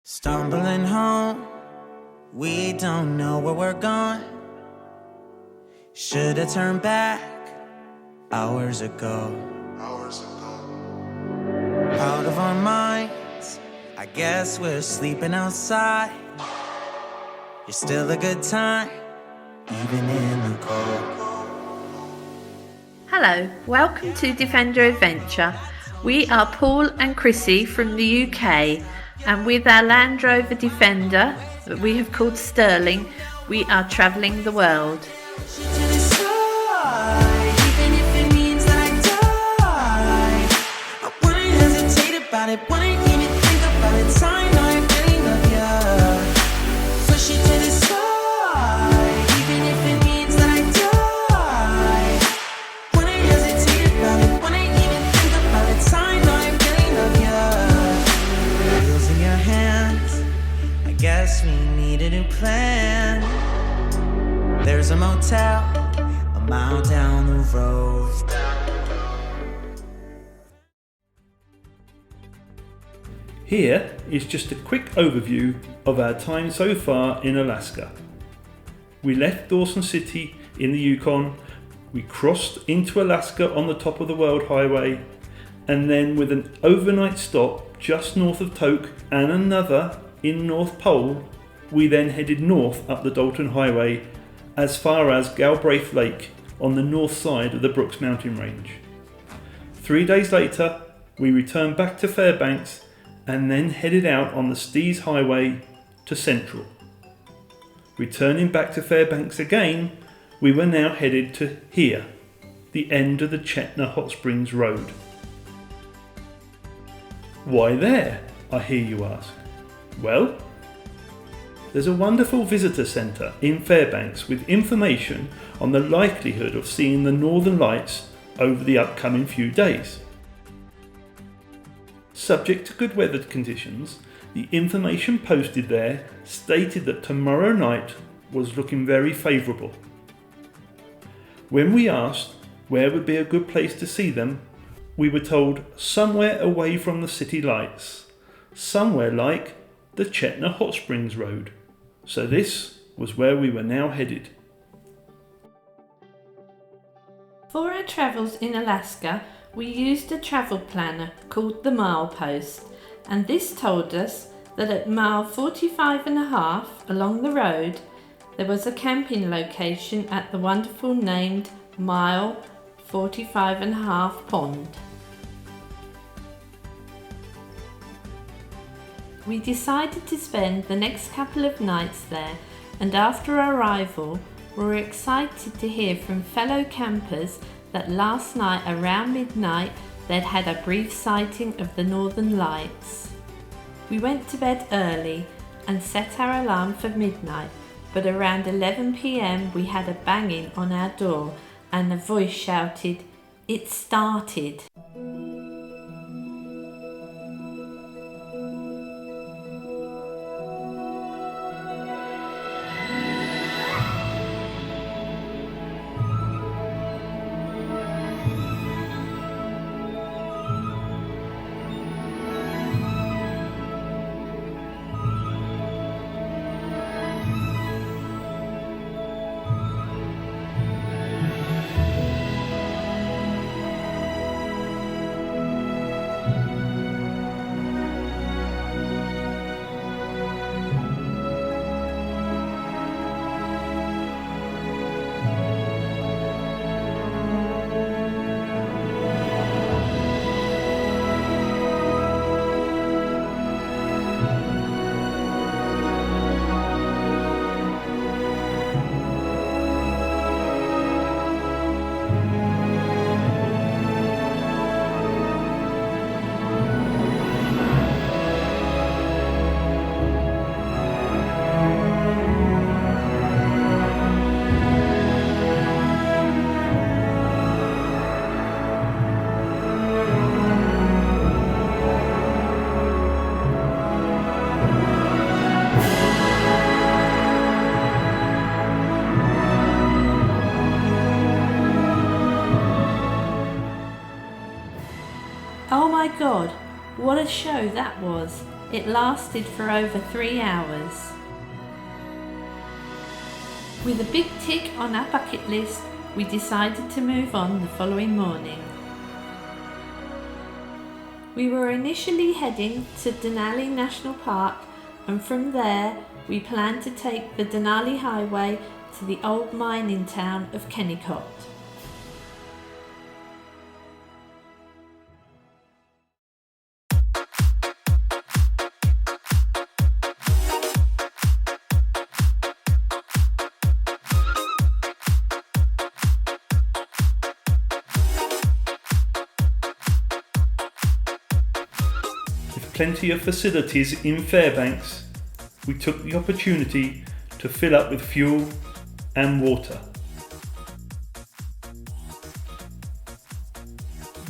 Stumbling home, we don't know where we're going. Should've turned back hours ago. Out of our minds, I guess we're sleeping outside. You're still a good time, even in the cold. Hello, welcome to Defender Adventure. We are Paul and Chrissy from the UK, and with our Land Rover Defender that we have called Sterling, we are travelling the world. Guess we need a new plan. There's a motel a mile down the road. Here is just a quick overview of our time so far in Alaska. We left Dawson City in the Yukon, we crossed into Alaska on the top of the World Highway, and then with an overnight stop just north of Tok and another in North Pole, we then headed north up the Dalton Highway as far as Galbraith Lake on the north side of the Brooks Mountain Range. 3 days later, we returned back to Fairbanks and then headed out on the Stees Highway to Central. Returning back to Fairbanks again, we were now headed to here, the end of the Chetna Hot Springs Road. Why there, I hear you ask? Well, there's a wonderful visitor centre in Fairbanks with information on the likelihood of seeing the Northern Lights over the upcoming few days. Subject to good weather conditions, the information posted there stated that tomorrow night was looking very favourable. When we asked where would be a good place to see them, we were told somewhere away from the city lights, somewhere like the Chetna Hot Springs Road. So this was where we were now headed. For our travels in Alaska, we used a travel planner called the Milepost, and this told us that at mile 45.5 along the road, there was a camping location at the wonderful named Mile 45.5 Pond. We decided to spend the next couple of nights there, and after our arrival, we were excited to hear from fellow campers that last night around midnight they'd had a brief sighting of the Northern Lights. We went to bed early and set our alarm for midnight, but around 11 p.m. we had a banging on our door and a voice shouted, "It started!" Oh my God, what a show that was! It lasted for over 3 hours. With a big tick on our bucket list, we decided to move on the following morning. We were initially heading to Denali National Park, and from there we planned to take the Denali Highway to the old mining town of Kennecott. With plenty of facilities in Fairbanks, we took the opportunity to fill up with fuel and water.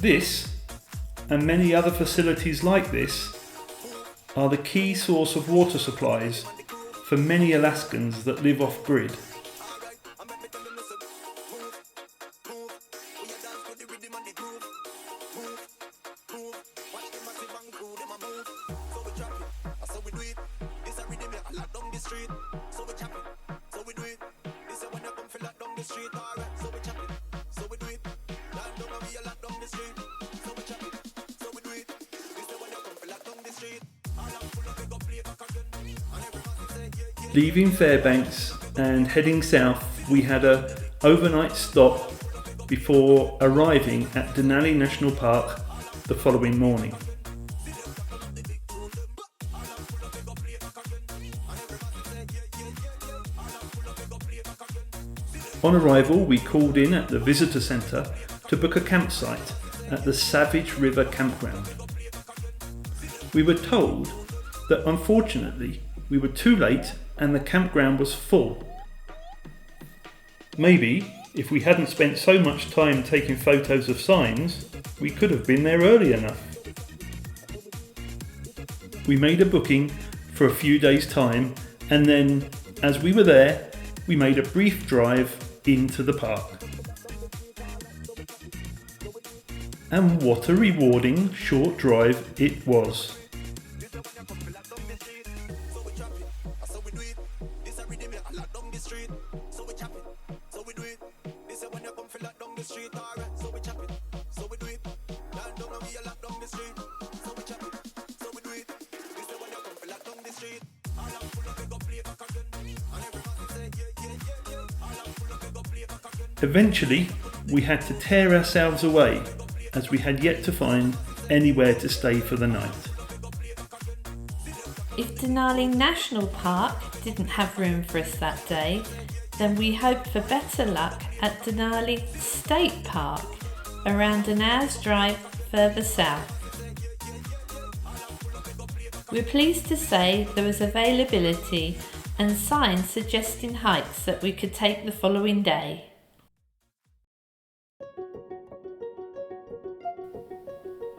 This, and many other facilities like this, are the key source of water supplies for many Alaskans that live off-grid. Leaving Fairbanks and heading south, we had an overnight stop before arriving at Denali National Park the following morning. On arrival, we called in at the visitor centre to book a campsite at the Savage River campground. We were told that unfortunately we were too late and the campground was full. Maybe if we hadn't spent so much time taking photos of signs, we could have been there early enough. We made a booking for a few days' time, and then as we were there, we made a brief drive into the park. And what a rewarding short drive it was. Eventually, we had to tear ourselves away as we had yet to find anywhere to stay for the night. If Denali National Park didn't have room for us that day, then we hoped for better luck at Denali State Park, around an hour's drive further south. We're pleased to say there was availability and signs suggesting hikes that we could take the following day.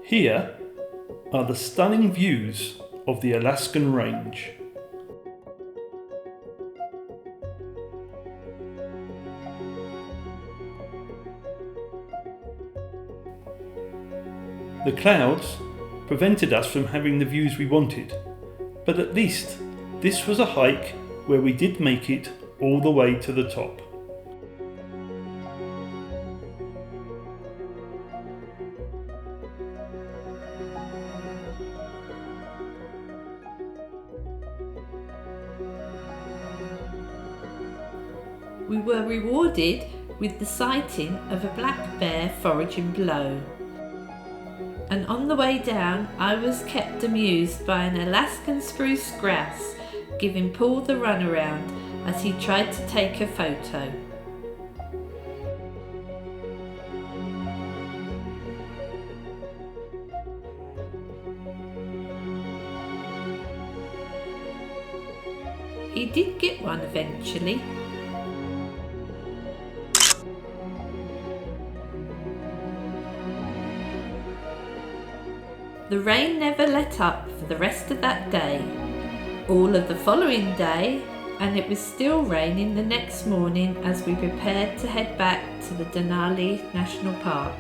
Here are the stunning views of the Alaskan Range. The clouds prevented us from having the views we wanted, but at least this was a hike where we did make it all the way to the top. We were rewarded with the sighting of a black bear foraging below. And on the way down, I was kept amused by an Alaskan spruce grouse giving Paul the runaround as he tried to take a photo. He did get one eventually. The rain never let up for the rest of that day, all of the following day, and it was still raining the next morning as we prepared to head back to the Denali National Park.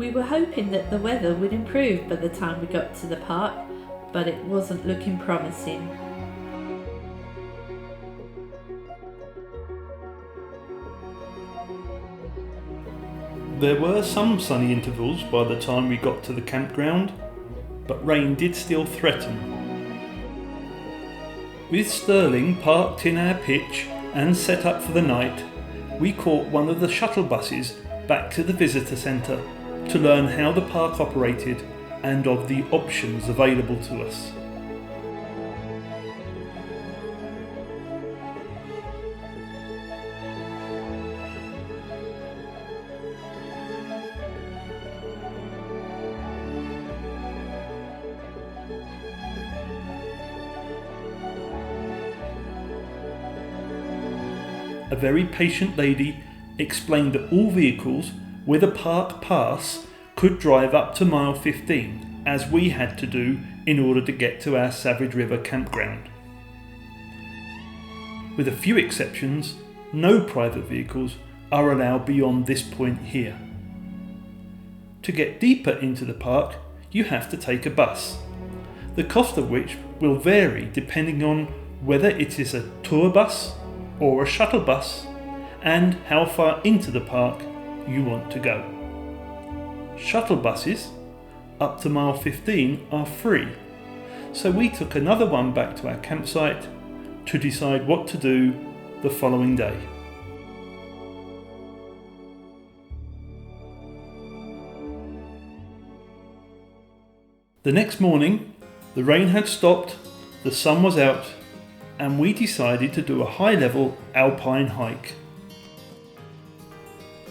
We were hoping that the weather would improve by the time we got to the park, but it wasn't looking promising. There were some sunny intervals by the time we got to the campground, but rain did still threaten. With Sterling parked in our pitch and set up for the night, we caught one of the shuttle buses back to the visitor centre to learn how the park operated and of the options available to us. A very patient lady explained that all vehicles with a park pass could drive up to mile 15, as we had to do in order to get to our Savage River campground. With a few exceptions, no private vehicles are allowed beyond this point here. To get deeper into the park, you have to take a bus, the cost of which will vary depending on whether it is a tour bus or a shuttle bus, and how far into the park you want to go. Shuttle buses up to mile 15 are free, so we took another one back to our campsite to decide what to do the following day. The next morning, the rain had stopped, the sun was out, and we decided to do a high-level alpine hike.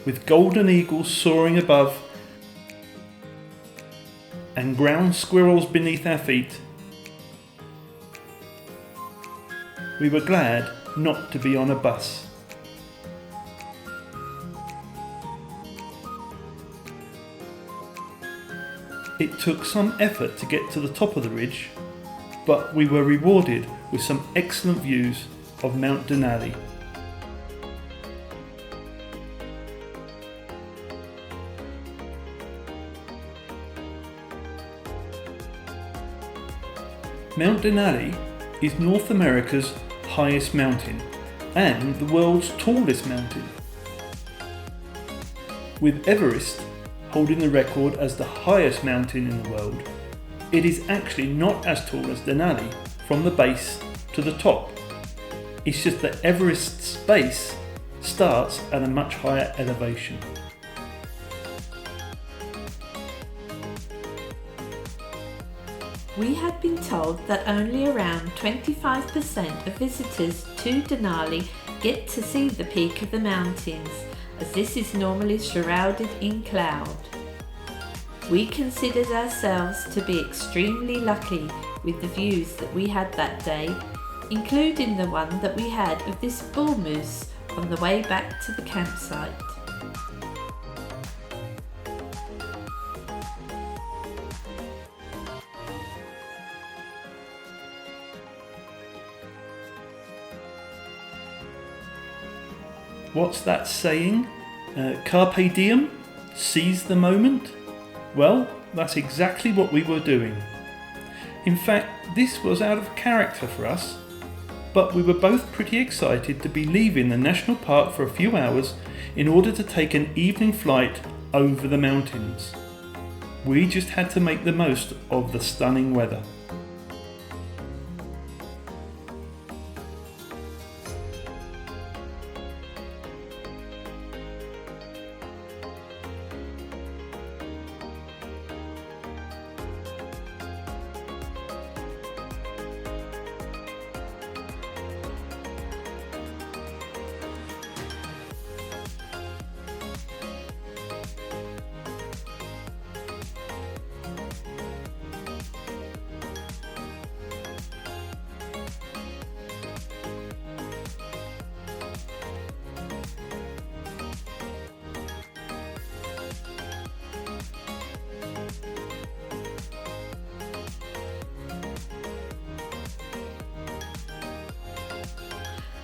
With golden eagles soaring above and ground squirrels beneath our feet, we were glad not to be on a bus. It took some effort to get to the top of the ridge, but we were rewarded with some excellent views of Mount Denali. Mount Denali is North America's highest mountain and the world's tallest mountain, with Everest holding the record as the highest mountain in the world. It is actually not as tall as Denali from the base to the top. It's just that Everest's base starts at a much higher elevation. We had been told that only around 25% of visitors to Denali get to see the peak of the mountains, as this is normally shrouded in cloud. We considered ourselves to be extremely lucky with the views that we had that day, including the one that we had of this bull moose on the way back to the campsite. What's that saying? Carpe diem? Seize the moment? Well, that's exactly what we were doing. In fact, this was out of character for us, but we were both pretty excited to be leaving the national park for a few hours in order to take an evening flight over the mountains. We just had to make the most of the stunning weather.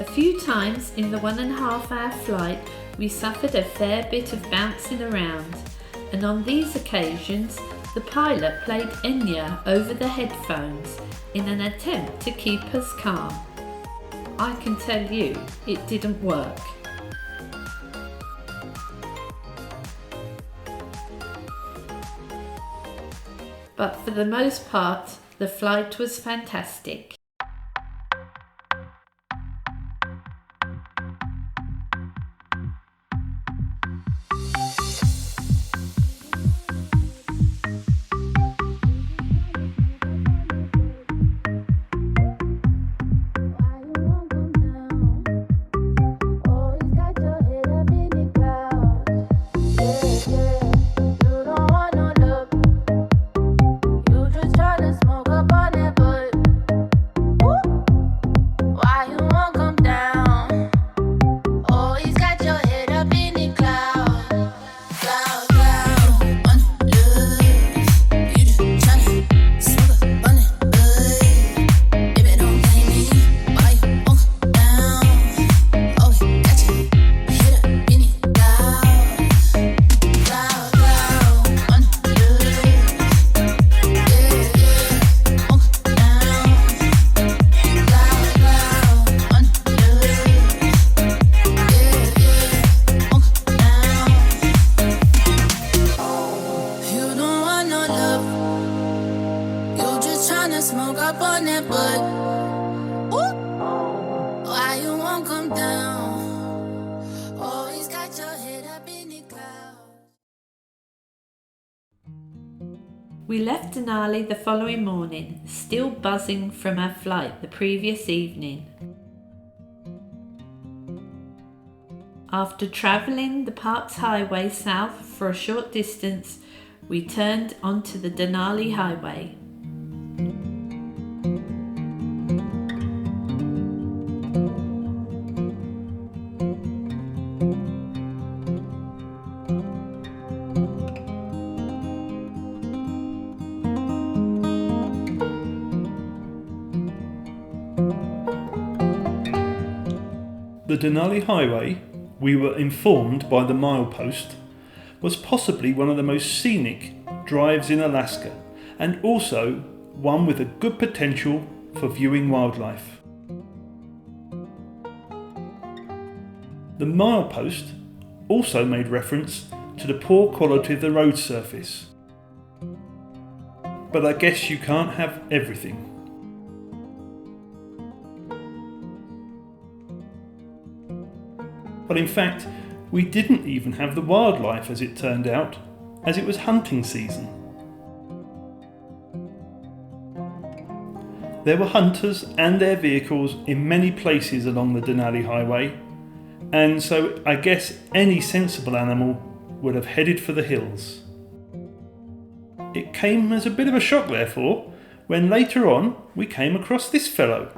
A few times in the 1.5 hour flight, we suffered a fair bit of bouncing around, and on these occasions the pilot played Enya over the headphones in an attempt to keep us calm. I can tell you, it didn't work. But for the most part, the flight was fantastic. Smoke up on that butt. Why you won't come down? Always got your head up in the clouds. We left Denali the following morning, still buzzing from our flight the previous evening. After travelling the Parks Highway south for a short distance, we turned onto the Denali Highway. The Denali Highway, we were informed by the milepost, was possibly one of the most scenic drives in Alaska, and also one with a good potential for viewing wildlife. The milepost also made reference to the poor quality of the road surface. But I guess you can't have everything. But in fact, we didn't even have the wildlife as it turned out, as it was hunting season. There were hunters and their vehicles in many places along the Denali Highway, and so I guess any sensible animal would have headed for the hills. It came as a bit of a shock, therefore, when later on we came across this fellow.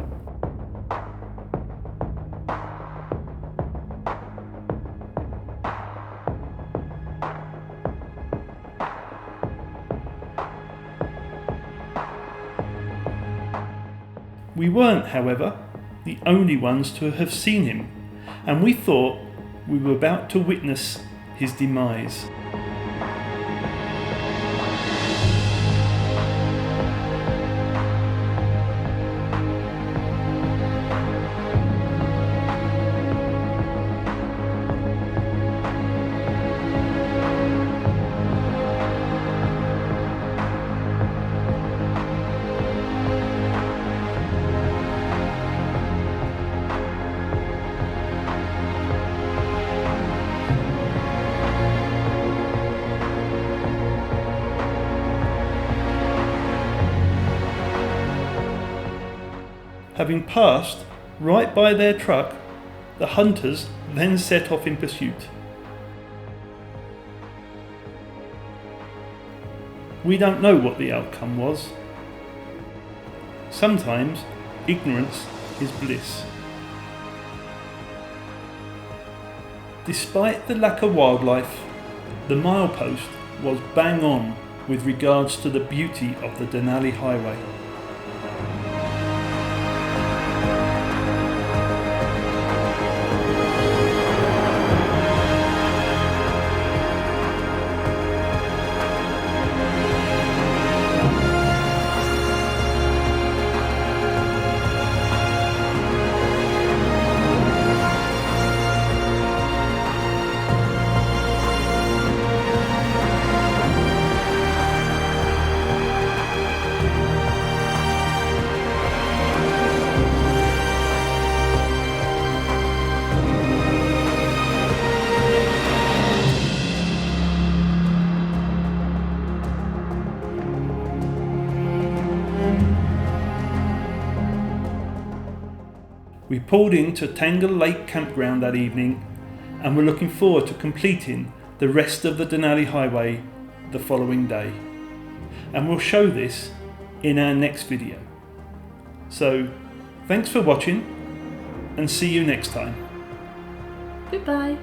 We weren't, however, the only ones to have seen him, and we thought we were about to witness his demise. Having passed right by their truck, the hunters then set off in pursuit. We don't know what the outcome was. Sometimes ignorance is bliss. Despite the lack of wildlife, the milepost was bang on with regards to the beauty of the Denali Highway. We pulled into Tangle Lake campground that evening and we're looking forward to completing the rest of the Denali Highway the following day. And we'll show this in our next video. So thanks for watching and see you next time. Goodbye.